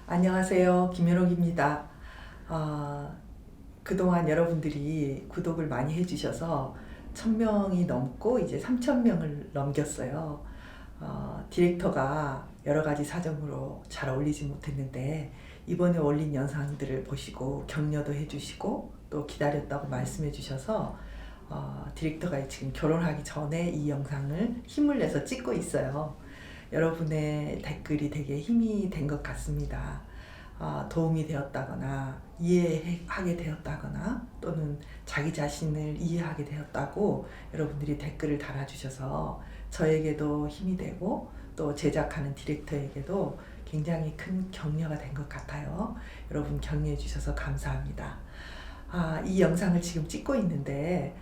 안녕하세요. 김연옥입니다. 그동안 여러분들이 구독을 많이 해주셔서 1000명이 넘고 이제 3000명을 넘겼어요. 디렉터가 여러 가지 사정으로 잘 올리지 못했는데 이번에 올린 영상들을 보시고 격려도 해주시고 또 기다렸다고 말씀해 주셔서 디렉터가 지금 결혼하기 전에 이 영상을 힘을 내서 찍고 있어요. 여러분의 댓글이 되게 힘이 된 것 같습니다. 도움이 되었다거나 이해하게 되었다거나 또는 자기 자신을 이해하게 되었다고 여러분들이 댓글을 달아주셔서 저에게도 힘이 되고 또 제작하는 디렉터에게도 굉장히 큰 격려가 된 것 같아요. 여러분 격려해 주셔서 감사합니다. 이 영상을 지금 찍고 있는데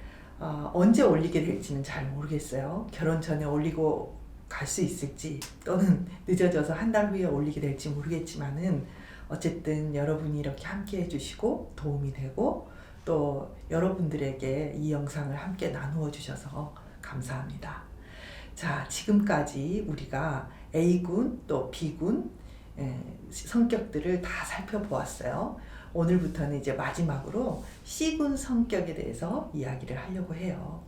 언제 올리게 될지는 잘 모르겠어요. 결혼 전에 올리고 갈 수 있을지 또는 늦어져서 한 달 후에 올리게 될지 모르겠지만은 어쨌든 여러분이 이렇게 함께 해주시고 도움이 되고 또 여러분들에게 이 영상을 함께 나누어 주셔서 감사합니다. 자, 지금까지 우리가 A군 또 B군 성격들을 다 살펴보았어요. 오늘부터는 이제 마지막으로 C군 성격에 대해서 이야기를 하려고 해요.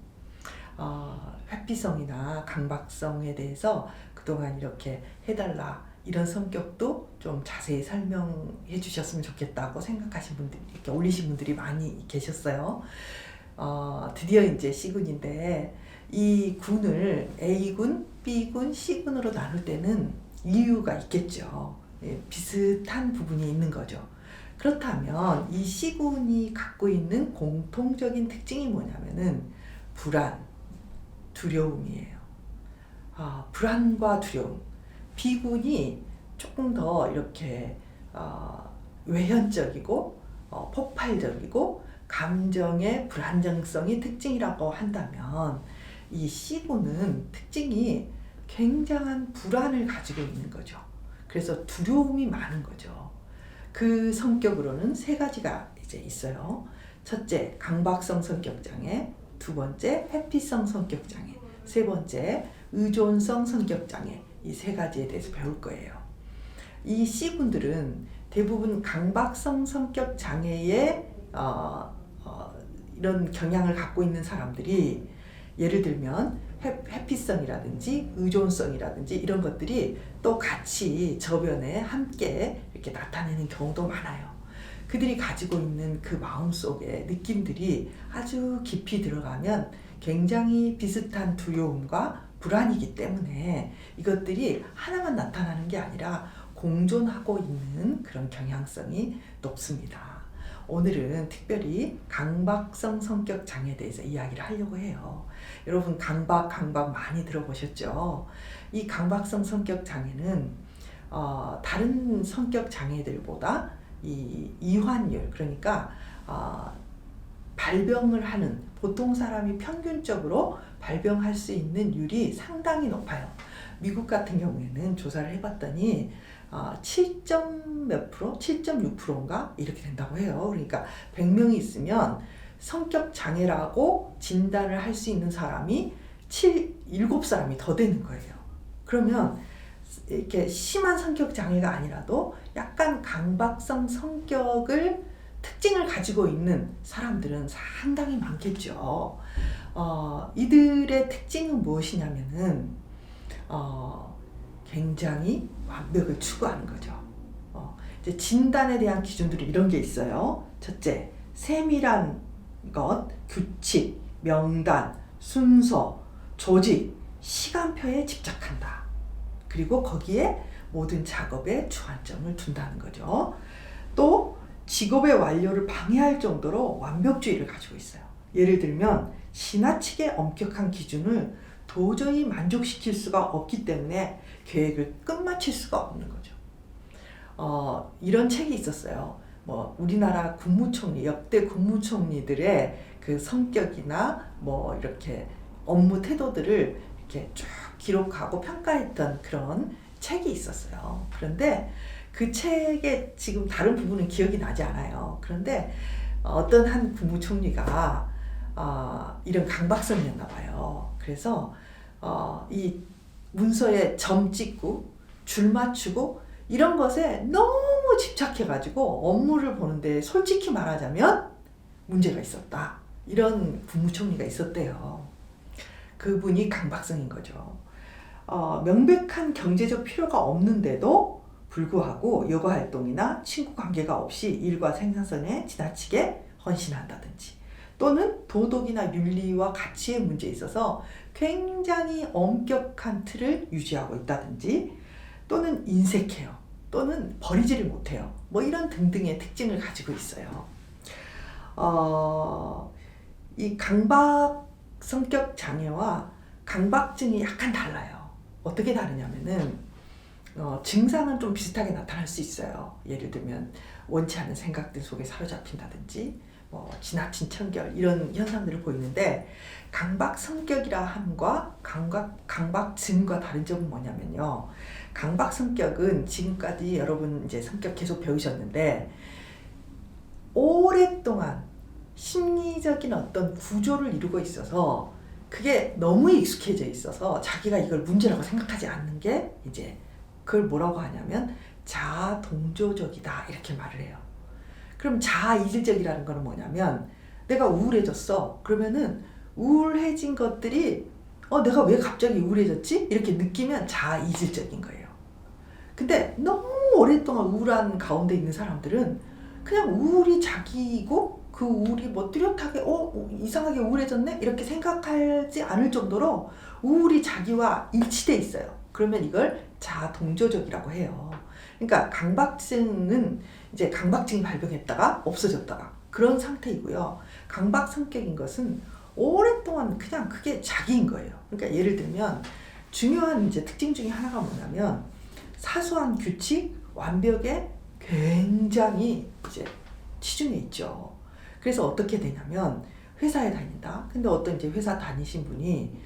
회피성이나 강박성에 대해서 그동안 이렇게 해달라 이런 성격도 좀 자세히 설명해 주셨으면 좋겠다고 생각하신 분들이 이렇게 올리신 분들이 많이 계셨어요. 드디어 이제 C군인데 이 군을 A군, B군, C군으로 나눌 때는 이유가 있겠죠. 비슷한 부분이 있는 거죠. 그렇다면 이 C군이 갖고 있는 공통적인 특징이 뭐냐면은 불안, 두려움이에요. 불안과 두려움. B군이 조금 더 이렇게 외현적이고 폭발적이고 감정의 불안정성이 특징이라고 한다면 이 C군은 특징이 굉장한 불안을 가지고 있는 거죠. 그래서 두려움이 많은 거죠. 그 성격으로는 세 가지가 이제 있어요. 첫째, 강박성 성격장애. 두 번째, 회피성 성격장애. 세 번째, 의존성 성격장애. 이 세 가지에 대해서 배울 거예요. 이 C군들은 대부분 강박성 성격장애의 이런 경향을 갖고 있는 사람들이 예를 들면 회피성이라든지 의존성이라든지 이런 것들이 또 같이 저변에 함께 이렇게 나타내는 경우도 많아요. 그들이 가지고 있는 그 마음속의 느낌들이 아주 깊이 들어가면 굉장히 비슷한 두려움과 불안이기 때문에 이것들이 하나만 나타나는 게 아니라 공존하고 있는 그런 경향성이 높습니다. 오늘은 특별히 강박성 성격 장애에 대해서 이야기를 하려고 해요. 여러분 강박 많이 들어보셨죠? 이 강박성 성격 장애는 다른 성격 장애들보다 이 이환율, 그러니까 발병을 하는, 보통 사람이 평균적으로 발병할 수 있는 율이 상당히 높아요. 미국 같은 경우에는 조사를 해봤더니 7점 몇 프로? 7.6%인가? 이렇게 된다고 해요. 그러니까 100명이 있으면 성격 장애라고 진단을 할 수 있는 사람이 7사람이 더 되는 거예요. 그러면 이렇게 심한 성격 장애가 아니라도 약간 강박성 성격을 특징을 가지고 있는 사람들은 상당히 많겠죠. 이들의 특징은 무엇이냐면은 굉장히 완벽을 추구하는 거죠. 이제 진단에 대한 기준들이 이런 게 있어요. 첫째, 세밀한 것, 규칙, 명단, 순서, 조직, 시간표에 집착한다. 그리고 거기에 모든 작업에 주안점을 둔다는 거죠. 또 직업의 완료를 방해할 정도로 완벽주의를 가지고 있어요. 예를 들면 지나치게 엄격한 기준을 도저히 만족시킬 수가 없기 때문에 계획을 끝마칠 수가 없는 거죠. 이런 책이 있었어요. 우리나라 국무총리, 역대 국무총리들의 그 성격이나 이렇게 업무 태도들을 이렇게 쭉 기록하고 평가했던 그런 책이 있었어요. 그런데 그 책의 지금 다른 부분은 기억이 나지 않아요. 그런데 어떤 한 국무총리가 이런 강박성이었나 봐요. 그래서 이 문서에 점 찍고 줄 맞추고 이런 것에 너무 집착해가지고 업무를 보는데 솔직히 말하자면 문제가 있었다. 이런 국무총리가 있었대요. 그분이 강박성인 거죠. 명백한 경제적 필요가 없는데도 불구하고 여가 활동이나 친구 관계가 없이 일과 생산성에 지나치게 헌신한다든지, 또는 도덕이나 윤리와 가치의 문제에 있어서 굉장히 엄격한 틀을 유지하고 있다든지, 또는 인색해요. 또는 버리지를 못해요. 뭐 이런 등등의 특징을 가지고 있어요. 이 강박 성격 장애와 강박증이 약간 달라요. 어떻게 다르냐면은 증상은 좀 비슷하게 나타날 수 있어요. 예를 들면 원치 않은 생각들 속에 사로잡힌다든지 뭐 지나친 청결 이런 현상들을 보이는데, 강박 성격이라 함과 강박증과 다른 점은 뭐냐면요. 강박 성격은 지금까지 여러분 이제 성격 계속 배우셨는데, 오랫동안 심리적인 어떤 구조를 이루고 있어서 그게 너무 익숙해져 있어서 자기가 이걸 문제라고 생각하지 않는 게, 이제 그걸 뭐라고 하냐면 자아 동조적이다 이렇게 말을 해요. 그럼 자아 이질적이라는 거는 뭐냐면, 내가 우울해졌어. 그러면은 우울해진 것들이 내가 왜 갑자기 우울해졌지? 이렇게 느끼면 자아 이질적인 거예요. 근데 너무 오랫동안 우울한 가운데 있는 사람들은 그냥 우울이 자기이고 그 우울이 뭐 뚜렷하게 이상하게 우울해졌네? 이렇게 생각하지 않을 정도로 우울이 자기와 일치돼 있어요. 그러면 이걸 자아 동조적이라고 해요. 그러니까 강박증은 이제 강박증이 발병했다가 없어졌다가 그런 상태이고요. 강박 성격인 것은 오랫동안 그냥 그게 자기인 거예요. 그러니까 예를 들면 중요한 이제 특징 중에 하나가 뭐냐면, 사소한 규칙, 완벽에 굉장히 이제 치중해 있죠. 그래서 어떻게 되냐면, 회사에 다닌다. 근데 어떤 이제 회사 다니신 분이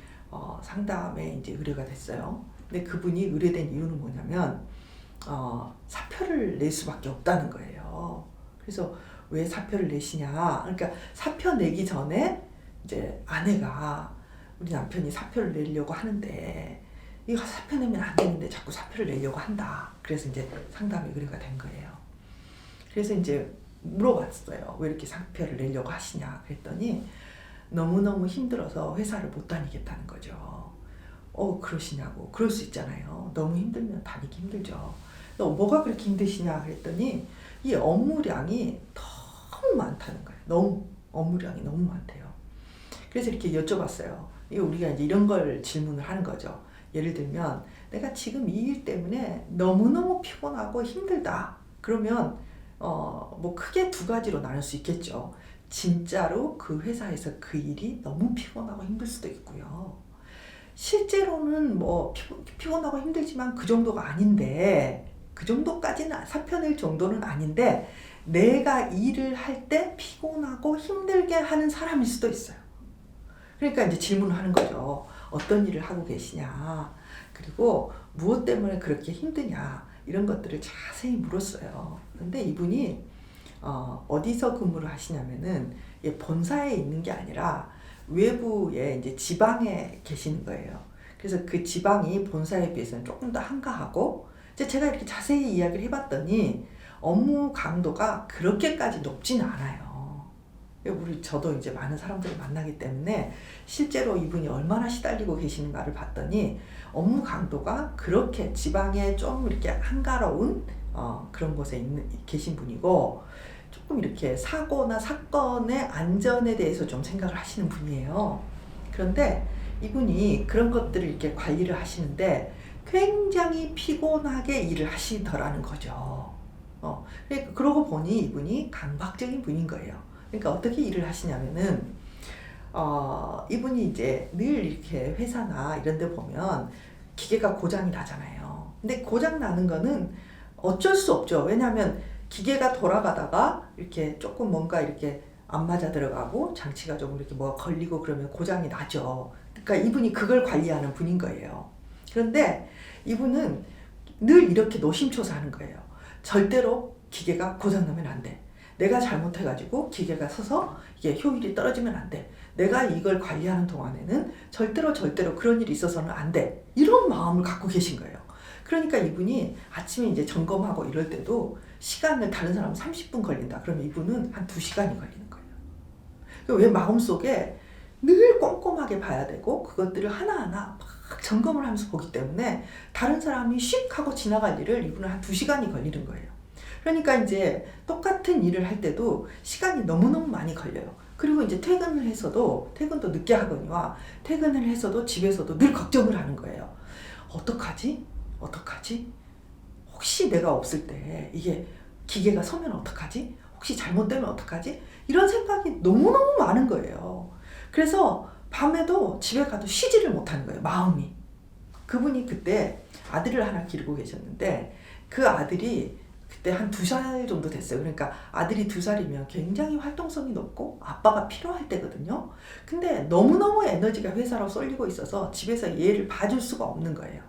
상담에 이제 의뢰가 됐어요. 근데 그분이 의뢰된 이유는 뭐냐면 사표를 낼 수밖에 없다는 거예요. 그래서 왜 사표를 내시냐? 그러니까 사표 내기 전에 이제 아내가 우리 남편이 사표를 내려고 하는데 이거 사표 내면 안 되는데 자꾸 사표를 내려고 한다. 그래서 이제 상담에 의뢰가 된 거예요. 그래서 이제 물어봤어요. 왜 이렇게 사표를 내려고 하시냐? 그랬더니 너무너무 힘들어서 회사를 못 다니겠다는 거죠. 그러시냐고. 그럴 수 있잖아요. 너무 힘들면 다니기 힘들죠. 너 뭐가 그렇게 힘드시냐? 그랬더니 이 업무량이 너무 많다는 거예요. 너무 업무량이 너무 많대요. 그래서 이렇게 여쭤봤어요. 이거 우리가 이제 이런 걸 질문을 하는 거죠. 예를 들면 내가 지금 이 일 때문에 너무너무 피곤하고 힘들다. 그러면 뭐 크게 두 가지로 나눌 수 있겠죠. 진짜로 그 회사에서 그 일이 너무 피곤하고 힘들 수도 있고요. 실제로는 뭐 피곤하고 힘들지만 그 정도가 아닌데, 그 정도까지는 사표 낼 정도는 아닌데 내가 일을 할 때 피곤하고 힘들게 하는 사람일 수도 있어요. 그러니까 이제 질문을 하는 거죠. 어떤 일을 하고 계시냐, 그리고 무엇 때문에 그렇게 힘드냐, 이런 것들을 자세히 물었어요. 근데 이분이 어디서 근무를 하시냐면은 본사에 있는 게 아니라 외부에 이제 지방에 계시는 거예요. 그래서 그 지방이 본사에 비해서는 조금 더 한가하고, 이제 제가 이렇게 자세히 이야기를 해봤더니 업무 강도가 그렇게까지 높지는 않아요. 저도 이제 많은 사람들을 만나기 때문에 실제로 이분이 얼마나 시달리고 계시는가를 봤더니 업무 강도가 그렇게 지방에 좀 이렇게 한가로운 그런 곳에 계신 분이고, 조금 이렇게 사고나 사건의 안전에 대해서 좀 생각을 하시는 분이에요. 그런데 이분이 그런 것들을 이렇게 관리를 하시는데 굉장히 피곤하게 일을 하시더라는 거죠. 그러고 보니 이분이 강박적인 분인 거예요. 그러니까 어떻게 일을 하시냐면은 이분이 이제 늘 이렇게 회사나 이런 데 보면 기계가 고장이 나잖아요. 근데 고장 나는 거는 어쩔 수 없죠. 왜냐하면 기계가 돌아가다가 이렇게 조금 뭔가 이렇게 안 맞아 들어가고 장치가 좀 이렇게 뭐가 걸리고 그러면 고장이 나죠. 그러니까 이분이 그걸 관리하는 분인 거예요. 그런데 이분은 늘 이렇게 노심초사하는 거예요. 절대로 기계가 고장 나면 안 돼. 내가 잘못해가지고 기계가 서서 이게 효율이 떨어지면 안 돼. 내가 이걸 관리하는 동안에는 절대로 그런 일이 있어서는 안 돼. 이런 마음을 갖고 계신 거예요. 그러니까 이분이 아침에 이제 점검하고 이럴 때도 시간을 다른 사람은 30분 걸린다. 그러면 이분은 한 2시간이 걸리는 거예요. 왜 마음속에 늘 꼼꼼하게 봐야 되고 그것들을 하나하나 막 점검을 하면서 보기 때문에 다른 사람이 슉 하고 지나갈 일을 이분은 한 2시간이 걸리는 거예요. 그러니까 이제 똑같은 일을 할 때도 시간이 너무너무 많이 걸려요. 그리고 이제 퇴근도 늦게 하거니와 퇴근을 해서도 집에서도 늘 걱정을 하는 거예요. 어떡하지? 혹시 내가 없을 때 이게 기계가 서면 어떡하지? 혹시 잘못되면 어떡하지? 이런 생각이 너무너무 많은 거예요. 그래서 밤에도 집에 가도 쉬지를 못하는 거예요, 마음이. 그분이 그때 아들을 하나 기르고 계셨는데 그 아들이 그때 한 2살 정도 됐어요. 그러니까 아들이 2살이면 굉장히 활동성이 높고 아빠가 필요할 때거든요. 근데 너무너무 에너지가 회사로 쏠리고 있어서 집에서 얘를 봐줄 수가 없는 거예요.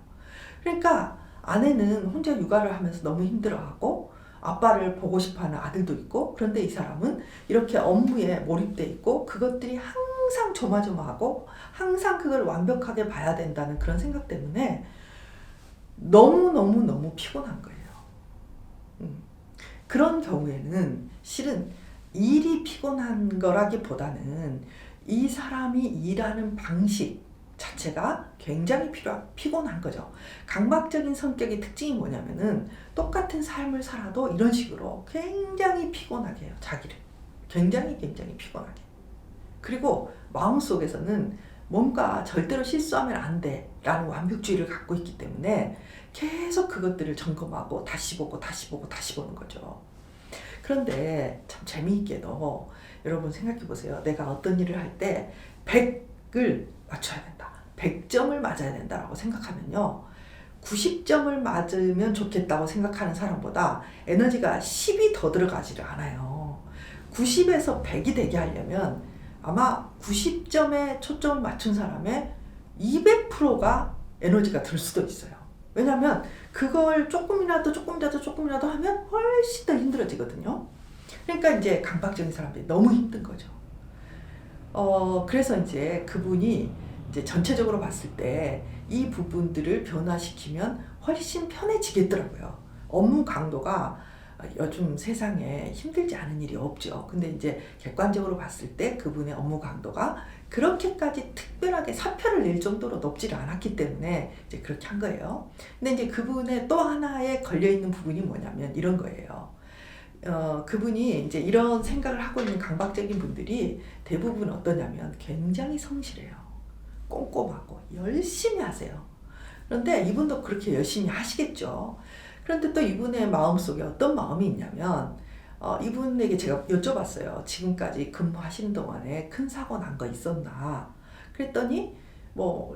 그러니까 아내는 혼자 육아를 하면서 너무 힘들어하고 아빠를 보고 싶어하는 아들도 있고, 그런데 이 사람은 이렇게 업무에 몰입돼 있고 그것들이 항상 조마조마하고 항상 그걸 완벽하게 봐야 된다는 그런 생각 때문에 너무 피곤한 거예요. 그런 경우에는 실은 일이 피곤한 거라기보다는 이 사람이 일하는 방식 자체가 굉장히 피곤한 거죠. 강박적인 성격의 특징이 뭐냐면은 똑같은 삶을 살아도 이런 식으로 굉장히 피곤하게 해요. 자기를. 굉장히 피곤하게. 그리고 마음속에서는 뭔가 절대로 실수하면 안 돼 라는 완벽주의를 갖고 있기 때문에 계속 그것들을 점검하고 다시 보는 거죠. 그런데 참 재미있게도 여러분 생각해 보세요. 내가 어떤 일을 할 때 100을 맞춰야 된다. 100점을 맞아야 된다라고 생각하면요. 90점을 맞으면 좋겠다고 생각하는 사람보다 에너지가 10이 더 들어가지를 않아요. 90에서 100이 되게 하려면 아마 90점에 초점을 맞춘 사람의 200%가 에너지가 들 수도 있어요. 왜냐하면 그걸 조금이라도 하면 훨씬 더 힘들어지거든요. 그러니까 이제 강박적인 사람들이 너무 힘든 거죠. 그래서 이제 그분이 이제 전체적으로 봤을 때 이 부분들을 변화시키면 훨씬 편해지겠더라고요. 업무 강도가 요즘 세상에 힘들지 않은 일이 없죠. 근데 이제 객관적으로 봤을 때 그분의 업무 강도가 그렇게까지 특별하게 사표를 낼 정도로 높지를 않았기 때문에 이제 그렇게 한 거예요. 근데 이제 그분의 또 하나에 걸려있는 부분이 뭐냐면 이런 거예요. 그분이 이제 이런 생각을 하고 있는 강박적인 분들이 대부분 어떠냐면 굉장히 성실해요. 꼼꼼하고 열심히 하세요. 그런데 이분도 그렇게 열심히 하시겠죠. 그런데 또 이분의 마음속에 어떤 마음이 있냐면 이분에게 제가 여쭤봤어요. 지금까지 근무하시는 동안에 큰 사고 난 거 있었나? 그랬더니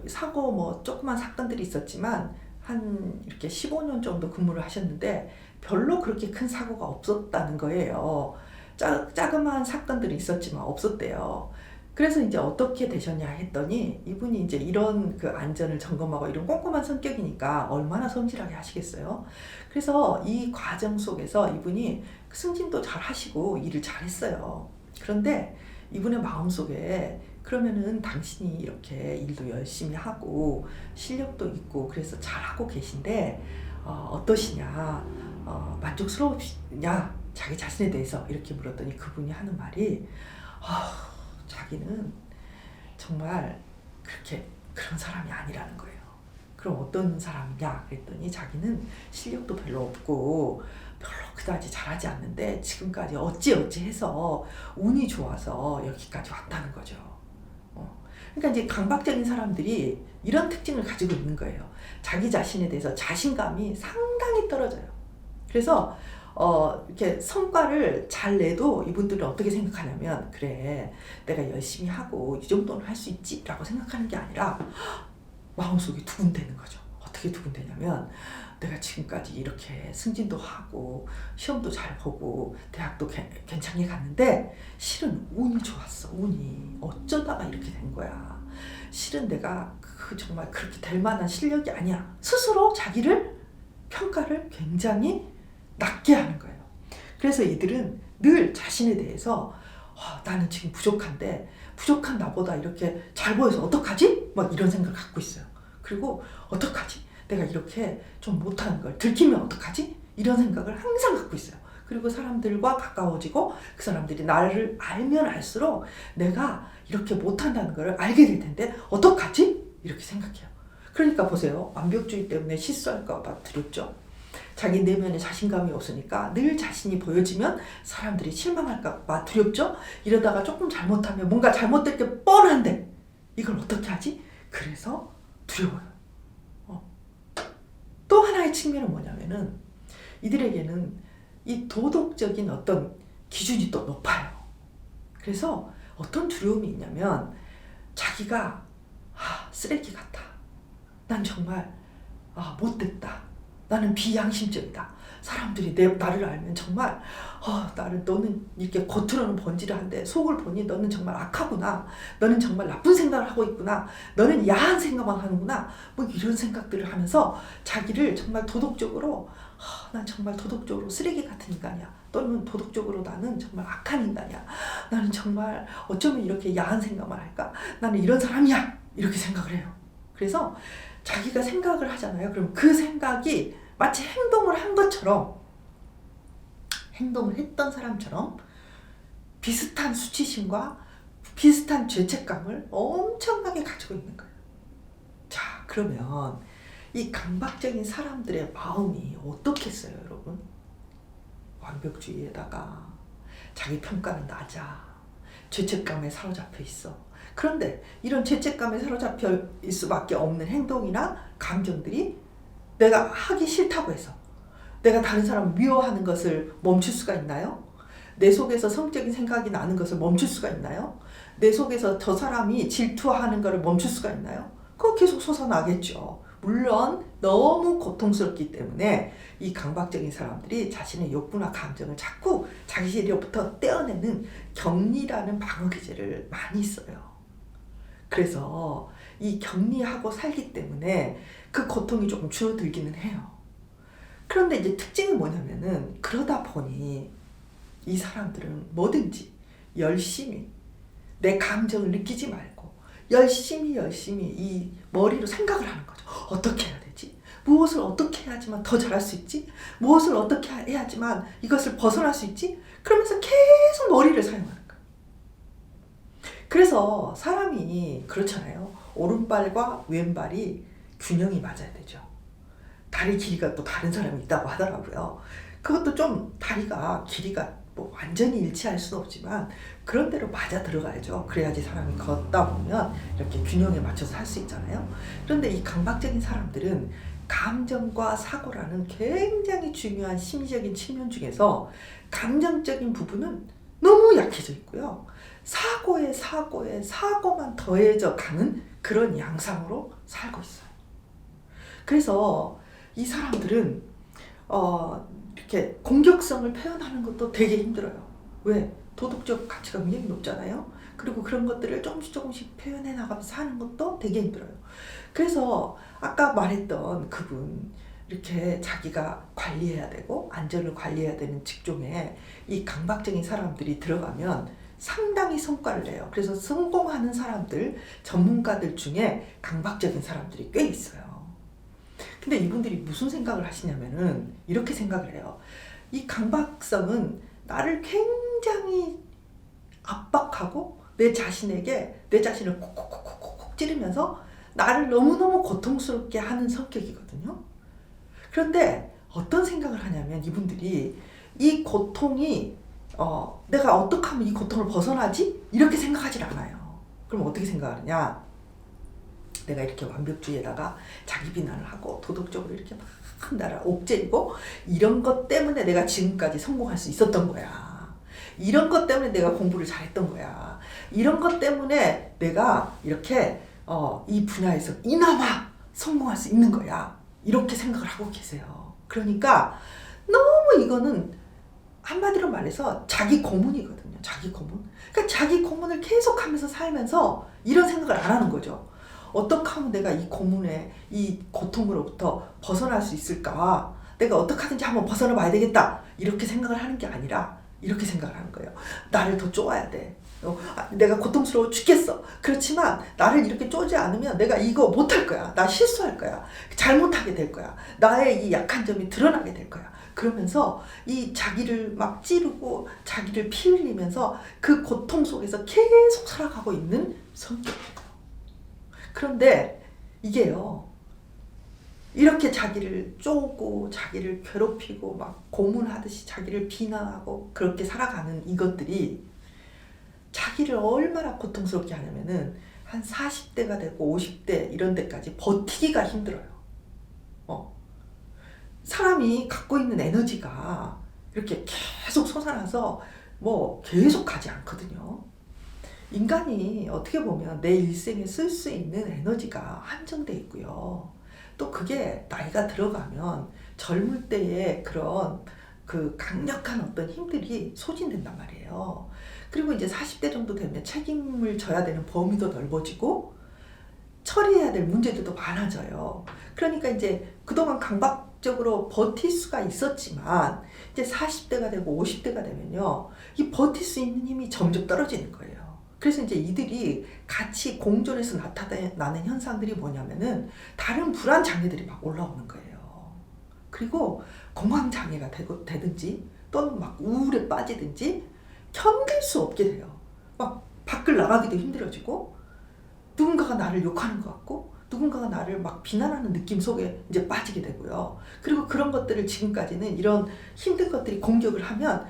사고 조그만 사건들이 있었지만 한 이렇게 15년 정도 근무를 하셨는데 별로 그렇게 큰 사고가 없었다는 거예요. 자그마한 사건들이 있었지만 없었대요. 그래서 이제 어떻게 되셨냐 했더니 이분이 이제 이런 그 안전을 점검하고 이런 꼼꼼한 성격이니까 얼마나 성실하게 하시겠어요. 그래서 이 과정 속에서 이분이 승진도 잘 하시고 일을 잘 했어요. 그런데 이분의 마음속에 그러면은 당신이 이렇게 일도 열심히 하고 실력도 있고 그래서 잘하고 계신데 어떠시냐, 만족스러우시냐, 자기 자신에 대해서 이렇게 물었더니 그분이 하는 말이 자기는 정말 그런 사람이 아니라는 거예요. 그럼 어떤 사람이냐 그랬더니 자기는 실력도 별로 없고 별로 그다지 잘하지 않는데 지금까지 어찌 해서 운이 좋아서 여기까지 왔다는 거죠. 그러니까 이제 강박적인 사람들이 이런 특징을 가지고 있는 거예요. 자기 자신에 대해서 자신감이 상당히 떨어져요. 그래서 이렇게 성과를 잘 내도 이분들은 어떻게 생각하냐면 그래 내가 열심히 하고 이 정도는 할 수 있지 라고 생각하는 게 아니라 마음속이 두근대는 거죠. 어떻게 두근대냐면 내가 지금까지 이렇게 승진도 하고 시험도 잘 보고 대학도 괜찮게 갔는데 실은 운이 좋았어. 운이 어쩌다가 이렇게 된 거야. 실은 내가 정말 그렇게 될 만한 실력이 아니야. 스스로 자기를 평가를 굉장히 낮게 하는 거예요. 그래서 이들은 늘 자신에 대해서 나는 지금 부족한데 부족한 나보다 이렇게 잘 보여서 어떡하지? 막 이런 생각을 갖고 있어요. 그리고 어떡하지? 내가 이렇게 좀 못하는 걸 들키면 어떡하지? 이런 생각을 항상 갖고 있어요. 그리고 사람들과 가까워지고 그 사람들이 나를 알면 알수록 내가 이렇게 못한다는 걸 알게 될 텐데 어떡하지? 이렇게 생각해요. 그러니까 보세요. 완벽주의 때문에 실수할까 봐 두렵죠. 자기 내면에 자신감이 없으니까 늘 자신이 보여지면 사람들이 실망할까 봐 두렵죠. 이러다가 조금 잘못하면 뭔가 잘못될 게 뻔한데 이걸 어떻게 하지? 그래서 두려워요. 또 하나의 측면은 뭐냐면은 이들에게는 이 도덕적인 어떤 기준이 또 높아요. 그래서 어떤 두려움이 있냐면 자기가 쓰레기 같아. 난 정말 못됐다. 나는 비양심적이다. 사람들이 나를 알면 정말 너는 이렇게 겉으로는 번지르한데 속을 보니 너는 정말 악하구나. 너는 정말 나쁜 생각을 하고 있구나. 너는 야한 생각만 하는구나. 뭐 이런 생각들을 하면서 자기를 정말 도덕적으로 난 정말 도덕적으로 쓰레기 같은 인간이야. 또는 도덕적으로 나는 정말 악한 인간이야. 나는 정말 어쩌면 이렇게 야한 생각만 할까? 나는 이런 사람이야. 이렇게 생각을 해요. 그래서 자기가 생각을 하잖아요. 그럼 그 생각이 마치 행동을 한 것처럼, 행동을 했던 사람처럼 비슷한 수치심과 비슷한 죄책감을 엄청나게 가지고 있는 거예요. 자, 그러면 이 강박적인 사람들의 마음이 어떻겠어요, 여러분? 완벽주의에다가 자기 평가는 낮아. 죄책감에 사로잡혀 있어. 그런데 이런 죄책감에 사로잡혀 있을 수밖에 없는 행동이나 감정들이 내가 하기 싫다고 해서 내가 다른 사람을 미워하는 것을 멈출 수가 있나요? 내 속에서 성적인 생각이 나는 것을 멈출 수가 있나요? 내 속에서 저 사람이 질투하는 것을 멈출 수가 있나요? 그거 계속 솟아나겠죠. 물론 너무 고통스럽기 때문에 이 강박적인 사람들이 자신의 욕구나 감정을 자꾸 자기로부터 떼어내는 격리라는 방어 기제를 많이 써요. 그래서 이 격리하고 살기 때문에 그 고통이 조금 줄어들기는 해요. 그런데 이제 특징은 뭐냐면은 그러다 보니 이 사람들은 뭐든지 열심히 내 감정을 느끼지 말고 열심히 이 머리로 생각을 하는 거죠. 어떻게 해야 되지? 무엇을 어떻게 해야지만 더 잘할 수 있지? 무엇을 어떻게 해야지만 이것을 벗어날 수 있지? 그러면서 계속 머리를 사용하는 거예요. 그래서 사람이 그렇잖아요. 오른발과 왼발이 균형이 맞아야 되죠. 다리 길이가 또 다른 사람이 있다고 하더라고요. 그것도 좀 다리가 길이가 뭐 완전히 일치할 수는 없지만 그런 대로 맞아 들어가야죠. 그래야지 사람이 걷다 보면 이렇게 균형에 맞춰서 할 수 있잖아요. 그런데 이 강박적인 사람들은 감정과 사고라는 굉장히 중요한 심리적인 측면 중에서 감정적인 부분은 너무 약해져 있고요. 사고만 더해져 가는 그런 양상으로 살고 있어요. 그래서 이 사람들은 이렇게 공격성을 표현하는 것도 되게 힘들어요. 왜? 도덕적 가치가 굉장히 높잖아요. 그리고 그런 것들을 조금씩 표현해 나가면서 하는 것도 되게 힘들어요. 그래서 아까 말했던 그분, 이렇게 자기가 관리해야 되고 안전을 관리해야 되는 직종에 이 강박적인 사람들이 들어가면 상당히 성과를 내요. 그래서 성공하는 사람들, 전문가들 중에 강박적인 사람들이 꽤 있어요. 근데 이분들이 무슨 생각을 하시냐면은 이렇게 생각을 해요. 이 강박성은 나를 굉장히 압박하고 내 자신을 콕콕콕콕콕 찌르면서 나를 너무너무 고통스럽게 하는 성격이거든요. 그런데 어떤 생각을 하냐면 이분들이 이 고통이 내가 어떻게 하면 이 고통을 벗어나지? 이렇게 생각하지 않아요. 그럼 어떻게 생각하느냐? 내가 이렇게 완벽주의에다가 자기 비난을 하고 도덕적으로 이렇게 막 나를 옥죄이고 이런 것 때문에 내가 지금까지 성공할 수 있었던 거야. 이런 것 때문에 내가 공부를 잘했던 거야. 이런 것 때문에 내가 이렇게 이 분야에서 이나마 성공할 수 있는 거야. 이렇게 생각을 하고 계세요. 그러니까 너무 이거는 한마디로 말해서 자기 고문이거든요. 자기 고문. 그러니까 자기 고문을 계속하면서 살면서 이런 생각을 안 하는 거죠. 어떻게 하면 내가 이 고문의 이 고통으로부터 벗어날 수 있을까? 내가 어떻게 하든지 한번 벗어나 봐야 되겠다. 이렇게 생각을 하는 게 아니라 이렇게 생각을 하는 거예요. 나를 더 쪼아야 돼. 내가 고통스러워 죽겠어. 그렇지만 나를 이렇게 쪼지 않으면 내가 이거 못할 거야. 나 실수할 거야. 잘못하게 될 거야. 나의 이 약한 점이 드러나게 될 거야. 그러면서 이 자기를 막 찌르고 자기를 피 흘리면서 그 고통 속에서 계속 살아가고 있는 성격이에요. 그런데 이게요, 이렇게 자기를 쪼고 자기를 괴롭히고 막 고문하듯이 자기를 비난하고 그렇게 살아가는 이것들이 자기를 얼마나 고통스럽게 하냐면은 한 40대가 되고 50대 이런 데까지 버티기가 힘들어요. 사람이 갖고 있는 에너지가 이렇게 계속 솟아나서 뭐 계속 가지 않거든요. 인간이 어떻게 보면 내 일생에 쓸 수 있는 에너지가 한정돼 있고요. 또 그게 나이가 들어가면 젊을 때의 그런 그 강력한 어떤 힘들이 소진된단 말이에요. 그리고 이제 40대 정도 되면 책임을 져야 되는 범위도 넓어지고 처리해야 될 문제들도 많아져요. 그러니까 이제 그동안 강박적으로 버틸 수가 있었지만 이제 40대가 되고 50대가 되면요, 이 버틸 수 있는 힘이 점점 떨어지는 거예요. 그래서 이제 이들이 같이 공존해서 나타나는 현상들이 뭐냐면은 다른 불안 장애들이 막 올라오는 거예요. 그리고 공황 장애가 되든지 또는 막 우울에 빠지든지 견딜 수 없게 돼요. 막 밖을 나가기도 힘들어지고 누군가가 나를 욕하는 것 같고 누군가가 나를 막 비난하는 느낌 속에 이제 빠지게 되고요. 그리고 그런 것들을 지금까지는 이런 힘든 것들이 공격을 하면,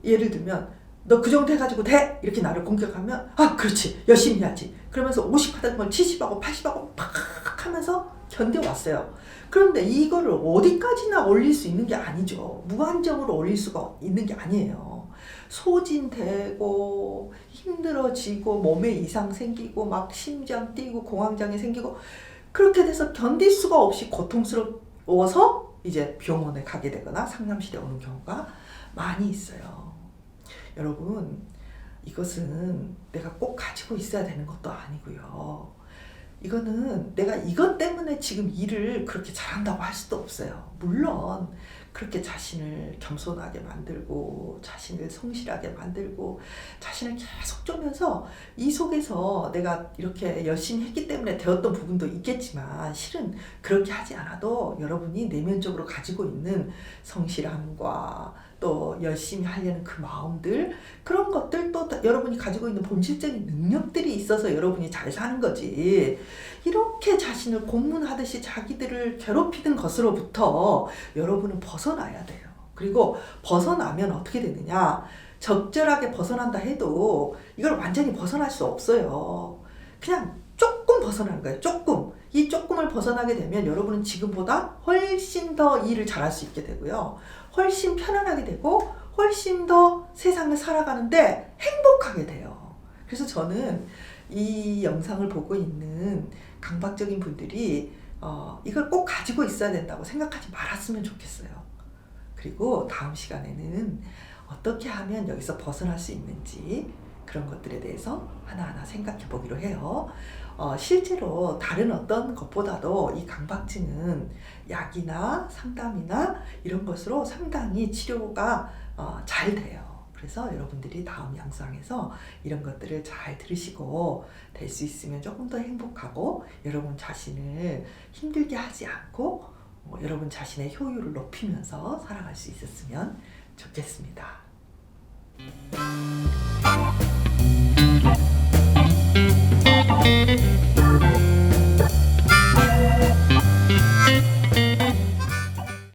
예를 들면 너 그 정도 해가지고 돼? 이렇게 나를 공격하면 아 그렇지 열심히 해야지 그러면서 50 하던 걸 70하고 80하고 팍 하면서 견뎌왔어요. 그런데 이거를 어디까지나 올릴 수 있는 게 아니죠. 무한정으로 올릴 수가 있는 게 아니에요. 소진되고 힘들어지고 몸에 이상 생기고 막 심장 뛰고 공황장애 생기고 그렇게 돼서 견딜 수가 없이 고통스러워서 이제 병원에 가게 되거나 상담실에 오는 경우가 많이 있어요. 여러분, 이것은 내가 꼭 가지고 있어야 되는 것도 아니고요. 이거는 내가 이것 때문에 지금 일을 그렇게 잘한다고 할 수도 없어요. 물론 그렇게 자신을 겸손하게 만들고 자신을 성실하게 만들고 자신을 계속 쪼면서 이 속에서 내가 이렇게 열심히 했기 때문에 되었던 부분도 있겠지만 실은 그렇게 하지 않아도 여러분이 내면적으로 가지고 있는 성실함과 또 열심히 하려는 그 마음들, 그런 것들, 또 여러분이 가지고 있는 본질적인 능력들이 있어서 여러분이 잘 사는 거지, 이렇게 자신을 고문하듯이 자기들을 괴롭히는 것으로부터 여러분은 벗어나야 돼요. 그리고 벗어나면 어떻게 되느냐, 적절하게 벗어난다 해도 이걸 완전히 벗어날 수 없어요. 그냥 조금 벗어나는 거예요. 조금. 이 조금을 벗어나게 되면 여러분은 지금보다 훨씬 더 일을 잘할 수 있게 되고요. 훨씬 편안하게 되고 훨씬 더 세상을 살아가는데 행복하게 돼요. 그래서 저는 이 영상을 보고 있는 강박적인 분들이 이걸 꼭 가지고 있어야 된다고 생각하지 말았으면 좋겠어요. 그리고 다음 시간에는 어떻게 하면 여기서 벗어날 수 있는지 그런 것들에 대해서 하나하나 생각해 보기로 해요. 실제로 다른 어떤 것보다도 이 강박증은 약이나 상담이나 이런 것으로 상당히 치료가 잘 돼요. 그래서 여러분들이 다음 영상에서 이런 것들을 잘 들으시고 될 수 있으면 조금 더 행복하고 여러분 자신을 힘들게 하지 않고 여러분 자신의 효율을 높이면서 살아갈 수 있었으면 좋겠습니다.